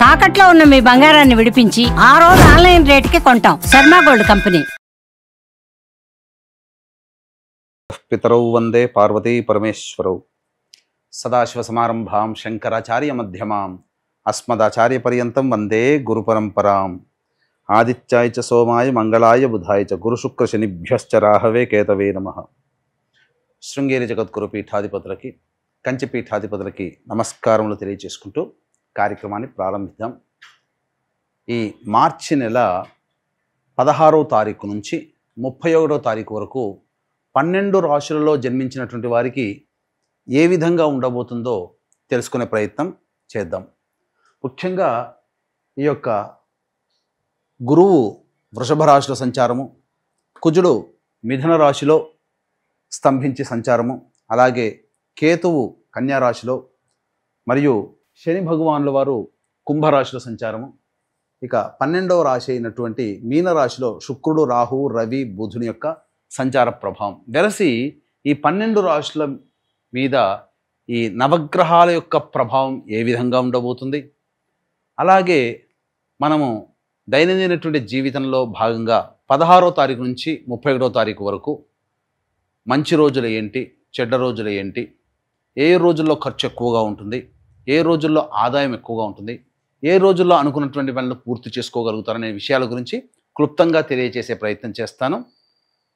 తాకట్లో ఉన్న మీ బంగారాన్ని విడిపించి ఆ రోజు ఆన్లైన్ రేటుకి కొంటాం. Sharma gold company. పితరౌ వందే పార్వతీ పరమేశ్వరౌ సదాశివ సమారంభాం శంకరాచార్య మధ్యమాం అస్మదాచార్య పర్యంతం వందే గురు పరంపరాం. ఆదిత్యాయ చ సోమాయ మంగళాయ బుధాయ చ గురు శుక్ర శనిభ్యశ్చ రాహవే కేతవే నమః. శృంగేరి జగద్గురు పీఠాధిపతులకి, కంచి పీఠాధిపతులకి నమస్కారములు తెలియజేసుకుంటూ కార్యక్రమాన్ని ప్రారంభిద్దాం. ఈ మార్చి నెల 16వ తారీఖు నుంచి 31వ తారీఖు వరకు 12 రాశులలో జన్మించినటువంటి వారికి ఏ విధంగా ఉండబోతుందో తెలుసుకునే ప్రయత్నం చేద్దాం. ముఖ్యంగా ఈ యొక్క గురువు వృషభ రాశిలో సంచారము, కుజుడు మిథున రాశిలో స్తంభించి సంచారము, అలాగే కేతువు కన్యా రాశిలో, మరియు శని భగవానుల వారు కుంభరాశిలో సంచారము. ఇక 12వ రాశి అయినటువంటి మీనరాశిలో శుక్రుడు, రాహువు, రవి, బుధుని యొక్క సంచార ప్రభావం వెరసి ఈ 12 రాశుల మీద ఈ నవగ్రహాల యొక్క ప్రభావం ఏ విధంగా ఉండబోతుంది, అలాగే మనము దైనందినటువంటి జీవితంలో భాగంగా 16వ తారీఖు నుంచి 31వ తారీఖు వరకు మంచి రోజులు ఏంటి, చెడ్డ రోజులు ఏంటి, ఏ రోజుల్లో ఖర్చు ఎక్కువగా ఉంటుంది, ఏ రోజుల్లో ఆదాయం ఎక్కువగా ఉంటుంది, ఏ రోజుల్లో అనుకున్నటువంటి పనులు పూర్తి చేసుకోగలుగుతారనే విషయాల గురించి క్లుప్తంగా తెలియజేసే ప్రయత్నం చేస్తాను.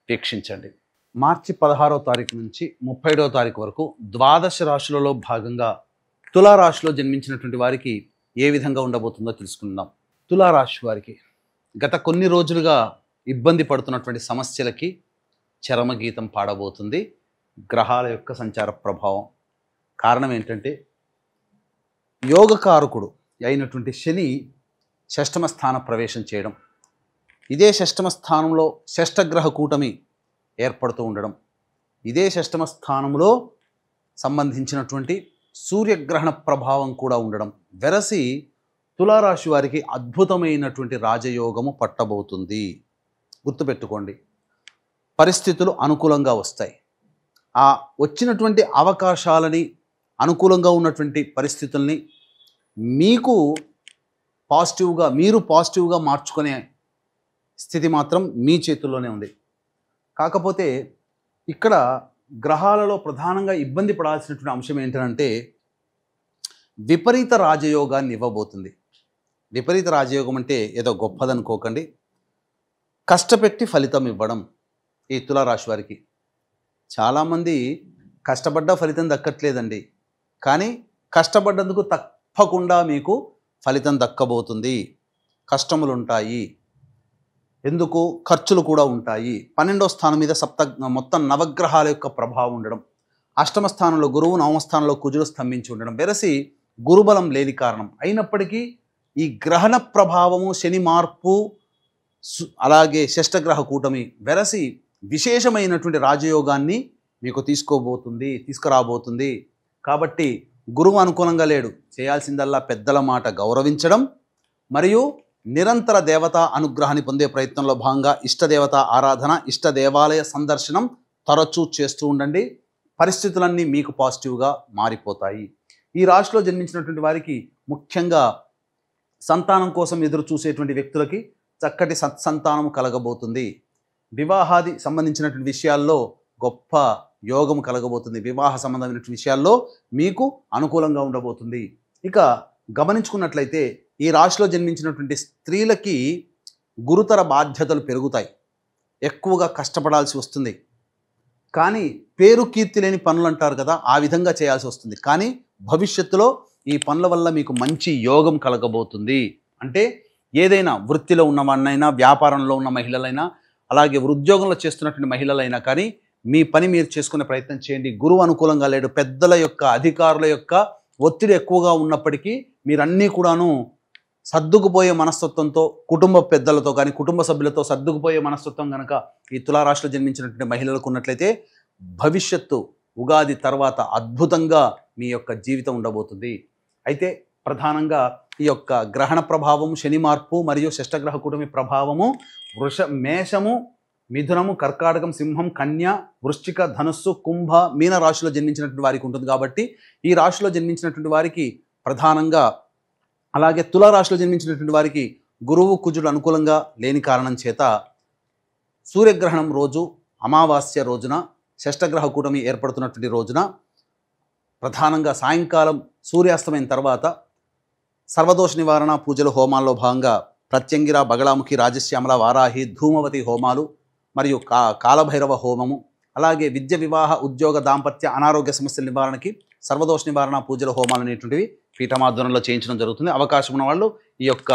వీక్షించండి. మార్చి 16వ తారీఖు నుంచి 31వ తారీఖు వరకు ద్వాదశ రాశులలో భాగంగా తులారాశిలో జన్మించినటువంటి వారికి ఏ విధంగా ఉండబోతుందో తెలుసుకుందాం. తులారాశి వారికి గత కొన్ని రోజులుగా ఇబ్బంది పడుతున్నటువంటి సమస్యలకి చరమగీతం పాడబోతుంది గ్రహాల యొక్క సంచార ప్రభావం. కారణం ఏంటంటే యోగకారకుడు అయినటువంటి శని షష్టమ స్థాన ప్రవేశం చేయడం, ఇదే షష్టమ స్థానంలో షష్టగ్రహ కూటమి ఏర్పడుతూ ఉండడం, ఇదే షష్టమ స్థానంలో సంబంధించినటువంటి సూర్యగ్రహణ ప్రభావం కూడా ఉండడం వెరసి తులారాశి వారికి అద్భుతమైనటువంటి రాజయోగము పట్టబోతుంది. గుర్తుపెట్టుకోండి, పరిస్థితులు అనుకూలంగా వస్తాయి. ఆ వచ్చినటువంటి అవకాశాలని, అనుకూలంగా ఉన్నటువంటి పరిస్థితుల్ని మీరు పాజిటివ్గా మార్చుకునే స్థితి మాత్రం మీ చేతుల్లోనే ఉంది. కాకపోతే ఇక్కడ గ్రహాలలో ప్రధానంగా ఇబ్బంది పడాల్సినటువంటి అంశం ఏంటంటే విపరీత రాజయోగాన్ని ఇవ్వబోతుంది. విపరీత రాజయోగం అంటే ఏదో గొప్పదనుకోకండి, కష్టపెట్టి ఫలితం ఇవ్వడం. ఈ తులారాశి వారికి చాలామంది కష్టపడ్డ ఫలితం దక్కట్లేదండి, కానీ కష్టపడ్డందుకు తప్పకుండా మీకు ఫలితం దక్కబోతుంది. కష్టములు ఉంటాయి, ఎందుకు ఖర్చులు కూడా ఉంటాయి. 12వ స్థానం మీద మొత్తం నవగ్రహాల యొక్క ప్రభావం ఉండడం, అష్టమ స్థానంలో గురువు, నవమ స్థానంలో కుజుడు స్తంభించి ఉండడం వెరసి గురుబలం లేని కారణం అయినప్పటికీ ఈ గ్రహణ ప్రభావము, శని మార్పు, అలాగే షష్టగ్రహ కూటమి వెరసి విశేషమైనటువంటి రాజయోగాన్ని మీకు తీసుకురాబోతుంది. కాబట్టి గురువు అనుకూలంగా లేడు, చేయాల్సిందల్లా పెద్దల మాట గౌరవించడం మరియు నిరంతర దేవతా అనుగ్రహాన్ని పొందే ప్రయత్నంలో భాగంగా ఇష్టదేవత ఆరాధన, ఇష్ట దేవాలయ సందర్శనం తరచూ చేస్తూ ఉండండి. పరిస్థితులన్నీ మీకు పాజిటివ్గా మారిపోతాయి. ఈ రాశిలో జన్మించినటువంటి వారికి ముఖ్యంగా సంతానం కోసం ఎదురు చూసేటువంటి వ్యక్తులకి చక్కటి సత్సంతానం కలగబోతుంది. వివాహాది సంబంధించినటువంటి విషయాల్లో గొప్ప యోగం కలగబోతుంది. వివాహ సంబంధమైనటువంటి విషయాల్లో మీకు అనుకూలంగా ఉండబోతుంది. ఇక గమనించుకున్నట్లయితే ఈ రాశిలో జన్మించినటువంటి స్త్రీలకి గురుతర బాధ్యతలు పెరుగుతాయి, ఎక్కువగా కష్టపడాల్సి వస్తుంది. కానీ పేరు కీర్తి లేని పనులు అంటారు కదా, ఆ విధంగా చేయాల్సి వస్తుంది. కానీ భవిష్యత్తులో ఈ పనుల వల్ల మీకు మంచి యోగం కలగబోతుంది. అంటే ఏదైనా వృత్తిలో ఉన్నవాడినైనా, వ్యాపారంలో ఉన్న మహిళలైనా, అలాగే ఉద్యోగంలో చేస్తున్నటువంటి మహిళలైనా కానీ మీ పని మీరు చేసుకునే ప్రయత్నం చేయండి. గురువు అనుకూలంగా లేడు, పెద్దల యొక్క, అధికారుల యొక్క ఒత్తిడి ఎక్కువగా ఉన్నప్పటికీ మీరన్నీ కూడాను సర్దుకుపోయే మనస్తత్వంతో, కుటుంబ పెద్దలతో కానీ కుటుంబ సభ్యులతో సర్దుకుపోయే మనస్తత్వం కనుక ఈ తులారాశిలో జన్మించినటువంటి మహిళలకు ఉన్నట్లయితే భవిష్యత్తు ఉగాది తర్వాత అద్భుతంగా మీ యొక్క జీవితం ఉండబోతుంది. అయితే ప్రధానంగా ఈ యొక్క గ్రహణ ప్రభావం, శని మార్పు మరియు షష్టగ్రహ కూటమి ప్రభావము మేషము, మిథునము, కర్కాటకం, సింహం, కన్య, వృశ్చిక, ధనుస్సు, కుంభ, మీన రాశిలో జన్మించినటువంటి వారికి ఉంటుంది. కాబట్టి ఈ రాశిలో జన్మించినటువంటి వారికి ప్రధానంగా అలాగే తులారాశిలో జన్మించినటువంటి వారికి గురువు కుజుడు అనుకూలంగా లేని కారణం చేత సూర్యగ్రహణం రోజు అమావాస్య రోజున షష్టగ్రహ కూటమి ఏర్పడుతున్నటువంటి రోజున ప్రధానంగా సాయంకాలం సూర్యాస్తమైన తర్వాత సర్వదోష నివారణ పూజలు హోమాల్లో భాగంగా ప్రత్యంగిర, బగళాముఖి, రాజశ్యామల, వారాహి, ధూమవతి హోమాలు మరియు కాలభైరవ హోమము, అలాగే విద్య, వివాహ, ఉద్యోగ, దాంపత్య, అనారోగ్య సమస్యల నివారణకి సర్వదోష నివారణ పూజల హోమాలు అనేటువంటివి పీఠమాధ్వర్యంలో చేయించడం జరుగుతుంది. అవకాశం ఉన్న వాళ్ళు ఈ యొక్క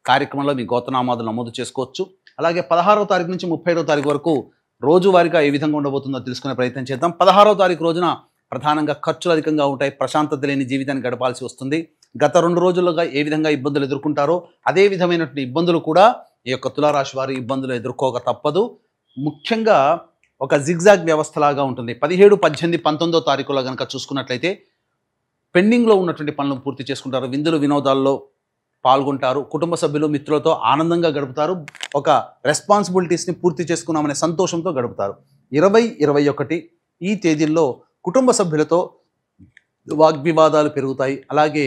కార్యక్రమంలో మీ గోత్రనామాదులు నమోదు చేసుకోవచ్చు. అలాగే 16వ తారీఖు నుంచి 31వ తారీఖు వరకు రోజువారీగా ఏ విధంగా ఉండబోతుందో తెలుసుకునే ప్రయత్నం చేద్దాం. 16వ తారీఖు రోజున ప్రధానంగా ఖర్చులు అధికంగా ఉంటాయి, ప్రశాంతత లేని జీవితాన్ని గడపాల్సి వస్తుంది. గత 2 రోజులుగా ఏ విధంగా ఇబ్బందులు ఎదుర్కొంటారో అదే విధమైనటువంటి ఇబ్బందులు కూడా ఈ యొక్క తులారాశి వారి ఇబ్బందులు ఎదుర్కోక తప్పదు. ముఖ్యంగా ఒక జిగ్జాగ్ వ్యవస్థలాగా ఉంటుంది. 17, 18, 19వ తారీఖులో కనుక చూసుకున్నట్లయితే పెండింగ్లో ఉన్నటువంటి పనులను పూర్తి చేసుకుంటారు, విందులు వినోదాల్లో పాల్గొంటారు, కుటుంబ సభ్యులు మిత్రులతో ఆనందంగా గడుపుతారు, ఒక రెస్పాన్సిబిలిటీస్ని పూర్తి చేసుకున్నామనే సంతోషంతో గడుపుతారు. 20, 21 ఈ తేదీల్లో కుటుంబ సభ్యులతో వాగ్వివాదాలు పెరుగుతాయి. అలాగే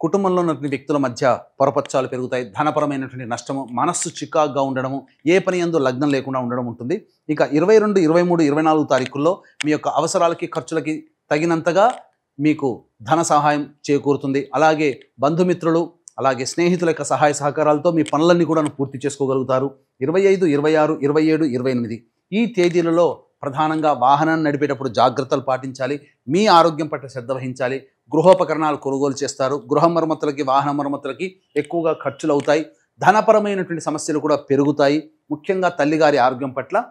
కుటుంబంలో ఉన్నటువంటి వ్యక్తుల మధ్య పొరపచ్చాలు పెరుగుతాయి, ధనపరమైనటువంటి నష్టము, మనస్సు చికాగ్గా ఉండడము, ఏ పని యందు లగ్నం లేకుండా ఉండడం ఉంటుంది. ఇక 22, 23, 24 తారీఖుల్లో మీ యొక్క అవసరాలకి ఖర్చులకి తగినంతగా మీకు ధన సహాయం చేకూరుతుంది. అలాగే బంధుమిత్రులు అలాగే స్నేహితుల యొక్క సహాయ సహకారాలతో మీ పనులన్నీ కూడా పూర్తి చేసుకోగలుగుతారు. 25, 26, 27, 28 ఈ తేదీలలో ప్రధానంగా వాహనాన్ని నడిపేటప్పుడు జాగ్రత్తలు పాటించాలి, మీ ఆరోగ్యం పట్ల శ్రద్ధ వహించాలి. గృహోపకరణాలు కొనుగోలు చేస్తారు, గృహ మరమ్మతులకి, వాహన మరమ్మతులకి ఎక్కువగా ఖర్చులు అవుతాయి, ధనపరమైనటువంటి సమస్యలు కూడా పెరుగుతాయి. ముఖ్యంగా తల్లిగారి ఆరోగ్యం పట్ల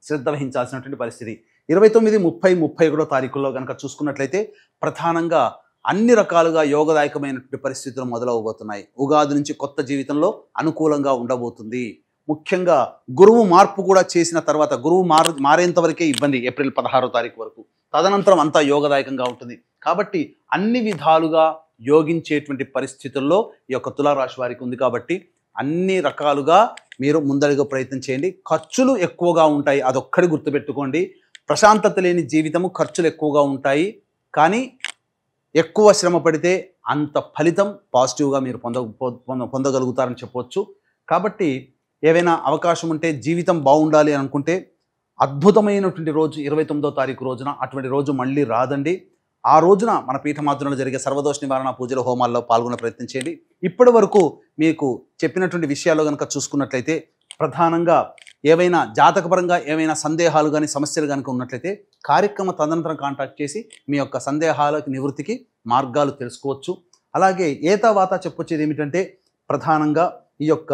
శ్రద్ధ వహించాల్సినటువంటి పరిస్థితి. 29, 30, 31 తారీఖుల్లో కనుక చూసుకున్నట్లయితే ప్రధానంగా అన్ని రకాలుగా యోగదాయకమైనటువంటి పరిస్థితులు మొదలవబోతున్నాయి. ఉగాది నుంచి కొత్త జీవితంలో అనుకూలంగా ఉండబోతుంది. ముఖ్యంగా గురువు మార్పు కూడా చేసిన తర్వాత గురువు మారేంత వరకే ఇబ్బంది, ఏప్రిల్ 16వ తారీఖు వరకు. తదనంతరం అంతా యోగదాయకంగా ఉంటుంది. కాబట్టి అన్ని విధాలుగా యోగించేటువంటి పరిస్థితుల్లో ఈ యొక్క తులారాశి వారికి ఉంది. కాబట్టి అన్ని రకాలుగా మీరు ముందడుగు ప్రయత్నం చేయండి. ఖర్చులు ఎక్కువగా ఉంటాయి, అదొక్కడి గుర్తుపెట్టుకోండి. ప్రశాంతత లేని జీవితము, ఖర్చులు ఎక్కువగా ఉంటాయి. కానీ ఎక్కువ శ్రమ పడితే అంత ఫలితం పాజిటివ్గా మీరు పొందగలుగుతారని చెప్పవచ్చు. కాబట్టి ఏవైనా అవకాశం ఉంటే, జీవితం బాగుండాలి అని అనుకుంటే అద్భుతమైనటువంటి రోజు 29వ తారీఖు రోజున, అటువంటి రోజు మళ్ళీ రాదండి. ఆ రోజున మన పీఠమాధ్వర్యంలో జరిగే సర్వదోష నివారణ పూజల హోమాల్లో పాల్గొనే ప్రయత్నం చేయండి. ఇప్పటి వరకు మీకు చెప్పినటువంటి విషయాల్లో కనుక చూసుకున్నట్లయితే ప్రధానంగా ఏవైనా జాతకపరంగా ఏవైనా సందేహాలు కానీ సమస్యలు కనుక ఉన్నట్లయితే కార్యక్రమ తదనంతరం కాంటాక్ట్ చేసి మీ యొక్క సందేహాలకు నివృత్తికి మార్గాలు తెలుసుకోవచ్చు. అలాగే ఏతావాత చెప్పొచ్చేది ఏమిటంటే ప్రధానంగా ఈ యొక్క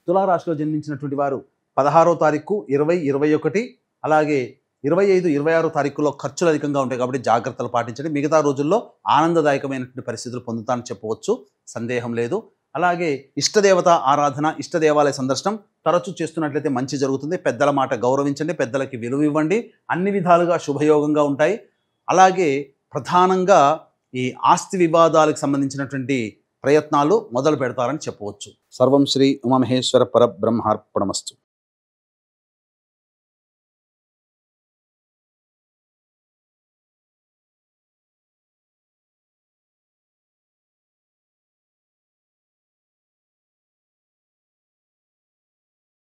తులారాశిలో జన్మించినటువంటి వారు 16వ తారీఖు, 20, 21 అలాగే 25, 26 తారీఖుల్లో ఖర్చులు అధికంగా ఉంటాయి. కాబట్టి జాగ్రత్తలు పాటించండి. మిగతా రోజుల్లో ఆనందదాయకమైనటువంటి పరిస్థితులు పొందుతానని చెప్పవచ్చు, సందేహం లేదు. అలాగే ఇష్టదేవత ఆరాధన, ఇష్ట దేవాలయ సందర్శనం తరచూ చేస్తున్నట్లయితే మంచి జరుగుతుంది. పెద్దల మాట గౌరవించండి, పెద్దలకి విలువ ఇవ్వండి, అన్ని విధాలుగా శుభయోగంగా ఉంటాయి. అలాగే ప్రధానంగా ఈ ఆస్తి వివాదాలకు సంబంధించినటువంటి ప్రయత్నాలు మొదలు పెడతారని చెప్పవచ్చు. సర్వం శ్రీ ఉమామహేశ్వర పరబ్రహ్మార్పణమస్తు.